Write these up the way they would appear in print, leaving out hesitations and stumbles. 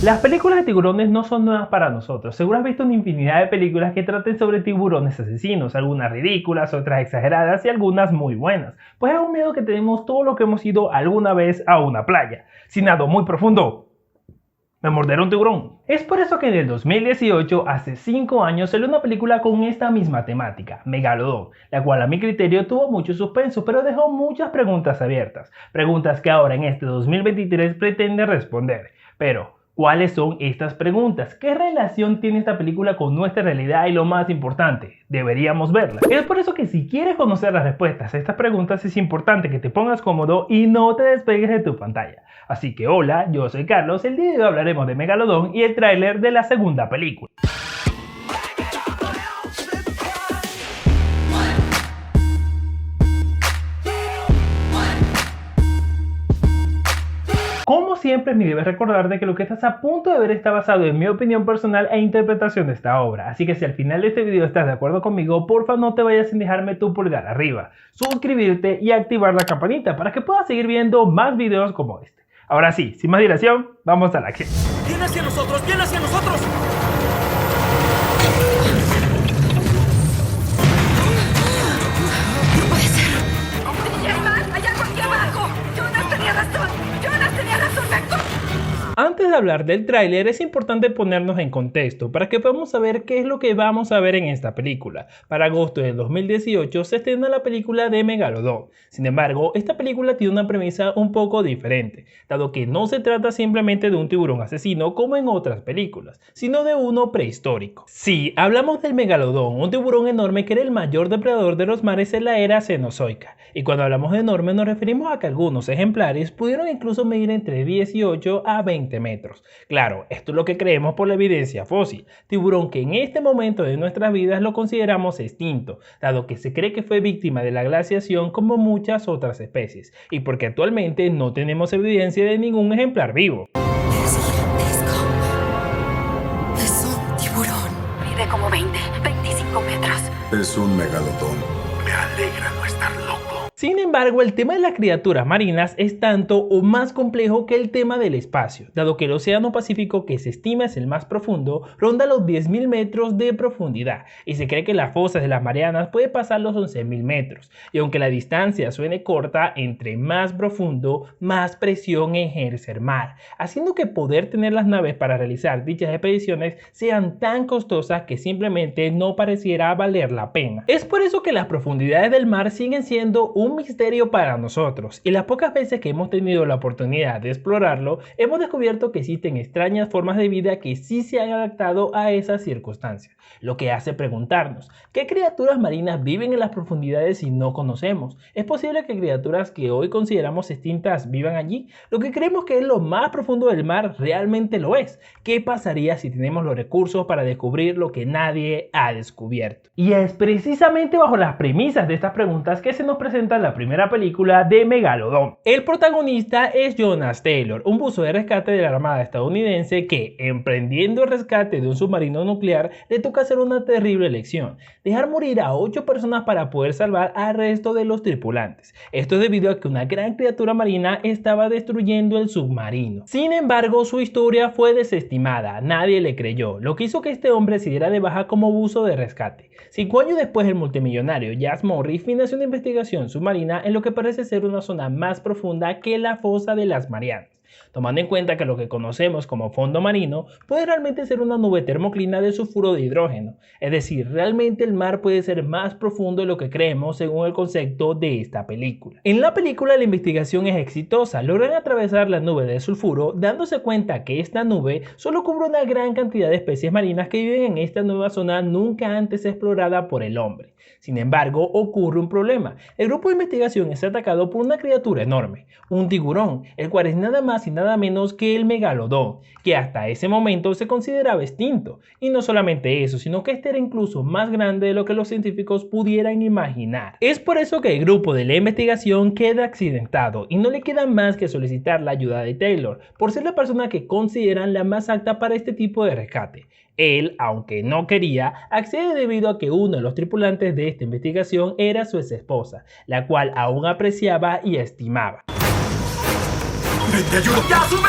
Las películas de tiburones no son nuevas para nosotros. Seguro has visto una infinidad de películas que traten sobre tiburones asesinos, algunas ridículas, otras exageradas y algunas muy buenas. Pues es un miedo que tenemos todos los que hemos ido alguna vez a una playa. Si nado muy profundo, me morderá un tiburón. Es por eso que en el 2018, hace 5 años, salió una película con esta misma temática, Megalodón, la cual a mi criterio tuvo mucho suspenso, pero dejó muchas preguntas abiertas. Preguntas que ahora en este 2023 pretende responder. Pero, ¿cuáles son estas preguntas? ¿Qué relación tiene esta película con nuestra realidad? Y lo más importante, ¿deberíamos verla? Es por eso que si quieres conocer las respuestas a estas preguntas es importante que te pongas cómodo y no te despegues de tu pantalla. Así que hola, yo soy Carlos, el día de hoy hablaremos de Megalodón y el tráiler de la segunda película. Como siempre, me debes recordar de que lo que estás a punto de ver está basado en mi opinión personal e interpretación de esta obra. Así que si al final de este video estás de acuerdo conmigo, porfa no te vayas sin dejarme tu pulgar arriba, suscribirte y activar la campanita para que puedas seguir viendo más videos como este. Ahora sí, sin más dilación, vamos a la acción. ¡Viene hacia nosotros! ¡Viene hacia nosotros! ¡No puede ser! ¡Ya más! ¡Hay algo aquí abajo! ¡Jonas tenía razón! ¡Jonas tenía razón! Antes de hablar del tráiler es importante ponernos en contexto para que podamos saber qué es lo que vamos a ver en esta película. Para agosto del 2018 se estrena la película de Megalodón. Sin embargo, esta película tiene una premisa un poco diferente, dado que no se trata simplemente de un tiburón asesino como en otras películas, sino de uno prehistórico. Sí, hablamos del Megalodón, un tiburón enorme que era el mayor depredador de los mares en la era cenozoica. Y cuando hablamos de enorme nos referimos a que algunos ejemplares pudieron incluso medir entre 18 a 20 metros. Claro, esto es lo que creemos por la evidencia fósil, tiburón que en este momento de nuestras vidas lo consideramos extinto, dado que se cree que fue víctima de la glaciación como muchas otras especies, y porque actualmente no tenemos evidencia de ningún ejemplar vivo. Es gigantesco. Es un tiburón. Mide como 25 metros. Es un megalodón. Me alegra no estar loco. Sin embargo, el tema de las criaturas marinas es tanto o más complejo que el tema del espacio, dado que el Océano Pacífico, que se estima es el más profundo, ronda los 10.000 metros de profundidad y se cree que las fosas de las Marianas puede pasar los 11.000 metros. Y aunque la distancia suene corta, entre más profundo, más presión ejerce el mar, haciendo que poder tener las naves para realizar dichas expediciones sean tan costosas que simplemente no pareciera valer la pena. Es por eso que las profundidades del mar siguen siendo un misterio para nosotros, y las pocas veces que hemos tenido la oportunidad de explorarlo, hemos descubierto que existen extrañas formas de vida que sí se han adaptado a esas circunstancias, lo que hace preguntarnos, ¿qué criaturas marinas viven en las profundidades si no conocemos? ¿Es posible que criaturas que hoy consideramos extintas vivan allí? Lo que creemos que es lo más profundo del mar realmente lo es. ¿Qué pasaría si tenemos los recursos para descubrir lo que nadie ha descubierto? Y es precisamente bajo las premisas de estas preguntas que se nos presenta la primera película de Megalodón. El protagonista es Jonas Taylor, un buzo de rescate de la Armada estadounidense que, emprendiendo el rescate de un submarino nuclear, le toca hacer una terrible elección: dejar morir a 8 personas para poder salvar al resto de los tripulantes. Esto es debido a que una gran criatura marina estaba destruyendo el submarino. Sin embargo, su historia fue desestimada, nadie le creyó, lo que hizo que este hombre se diera de baja como buzo de rescate. 5 años después, el multimillonario Jas Morris financió una investigación submarina en lo que parece ser una zona más profunda que la fosa de las Marianas, tomando en cuenta que lo que conocemos como fondo marino puede realmente ser una nube termoclina de sulfuro de hidrógeno. Es decir, realmente el mar puede ser más profundo de lo que creemos según el concepto de esta película. En la película la investigación es exitosa, logran atravesar la nube de sulfuro dándose cuenta que esta nube solo cubre una gran cantidad de especies marinas que viven en esta nueva zona nunca antes explorada por el hombre. Sin embargo, ocurre un problema. El grupo de investigación es atacado por una criatura enorme, un tiburón, el cual es nada más y nada menos que el Megalodón, que hasta ese momento se consideraba extinto. Y no solamente eso, sino que este era incluso más grande de lo que los científicos pudieran imaginar. Es por eso que el grupo de la investigación queda accidentado y no le queda más que solicitar la ayuda de Taylor, por ser la persona que consideran la más apta para este tipo de rescate. Él, aunque no quería, accede debido a que uno de los tripulantes de esta investigación era su exesposa, la cual aún apreciaba y estimaba. ¡Ven, te ayudo! ¡Ya, sube!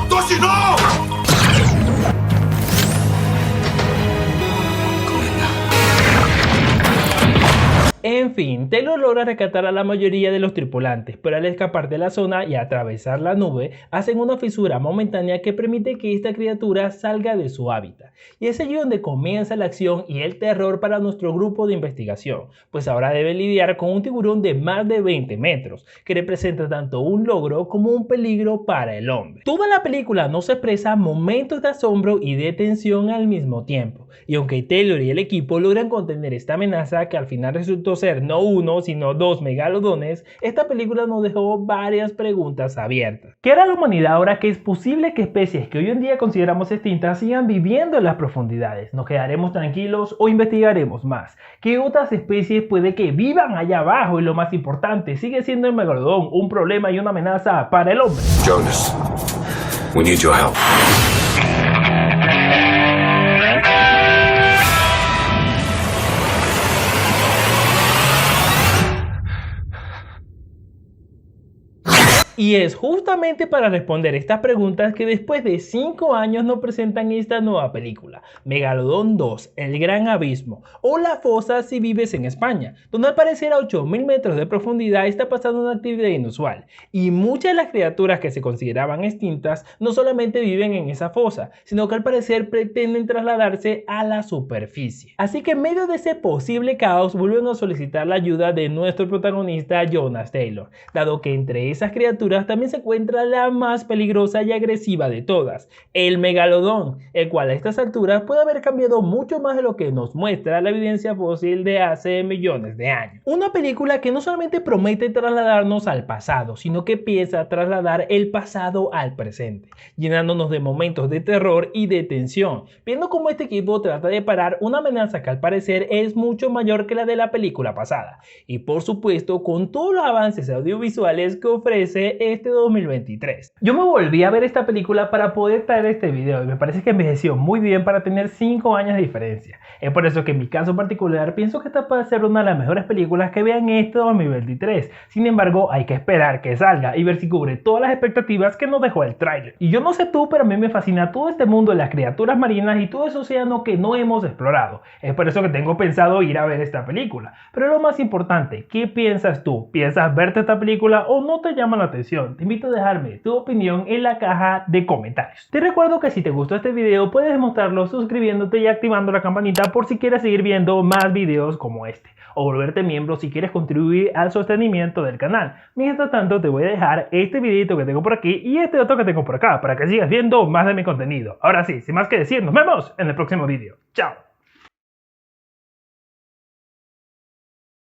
¡2 si no! En fin, Taylor logra rescatar a la mayoría de los tripulantes, pero al escapar de la zona y atravesar la nube, hacen una fisura momentánea que permite que esta criatura salga de su hábitat. Y es allí donde comienza la acción y el terror para nuestro grupo de investigación, pues ahora deben lidiar con un tiburón de más de 20 metros, que representa tanto un logro como un peligro para el hombre. Toda la película nos expresa momentos de asombro y de tensión al mismo tiempo, y aunque Taylor y el equipo logran contener esta amenaza que al final resultó ser no uno sino dos megalodones, esta película nos dejó varias preguntas abiertas. ¿Qué hará la humanidad ahora que es posible que especies que hoy en día consideramos extintas sigan viviendo en las profundidades? ¿Nos quedaremos tranquilos o investigaremos más? ¿Qué otras especies puede que vivan allá abajo? Y lo más importante, ¿sigue siendo el megalodón un problema y una amenaza para el hombre? Jonas, we need your help. Y es justamente para responder estas preguntas que después de 5 años nos presentan esta nueva película, Megalodón 2, El Gran Abismo, o La Fosa si vives en España, donde al parecer a 8000 metros de profundidad está pasando una actividad inusual, y muchas de las criaturas que se consideraban extintas no solamente viven en esa fosa, sino que al parecer pretenden trasladarse a la superficie. Así que en medio de ese posible caos vuelven a solicitar la ayuda de nuestro protagonista Jonas Taylor, dado que entre esas criaturas también se encuentra la más peligrosa y agresiva de todas, el megalodón, el cual a estas alturas puede haber cambiado mucho más de lo que nos muestra la evidencia fósil de hace millones de años. Una película que no solamente promete trasladarnos al pasado, sino que piensa trasladar el pasado al presente, llenándonos de momentos de terror y de tensión, viendo cómo este equipo trata de parar una amenaza que al parecer es mucho mayor que la de la película pasada, y por supuesto con todos los avances audiovisuales que ofrece este 2023. Yo me volví a ver esta película para poder traer este video y me parece que envejeció muy bien para tener 5 años de diferencia. Es por eso que en mi caso particular pienso que esta puede ser una de las mejores películas que vean este 2023. Sin embargo, hay que esperar que salga y ver si cubre todas las expectativas que nos dejó el tráiler. Y yo no sé tú, pero a mí me fascina todo este mundo de las criaturas marinas y todo ese océano que no hemos explorado. Es por eso que tengo pensado ir a ver esta película. Pero lo más importante, ¿qué piensas tú? ¿Piensas verte esta película o no te llama la atención? Te invito a dejarme tu opinión en la caja de comentarios. Te recuerdo que si te gustó este video puedes demostrarlo suscribiéndote y activando la campanita por si quieres seguir viendo más videos como este, o volverte miembro si quieres contribuir al sostenimiento del canal. Mientras tanto te voy a dejar este videito que tengo por aquí y este otro que tengo por acá para que sigas viendo más de mi contenido. Ahora sí, sin más que decir, nos vemos en el próximo video. Chao.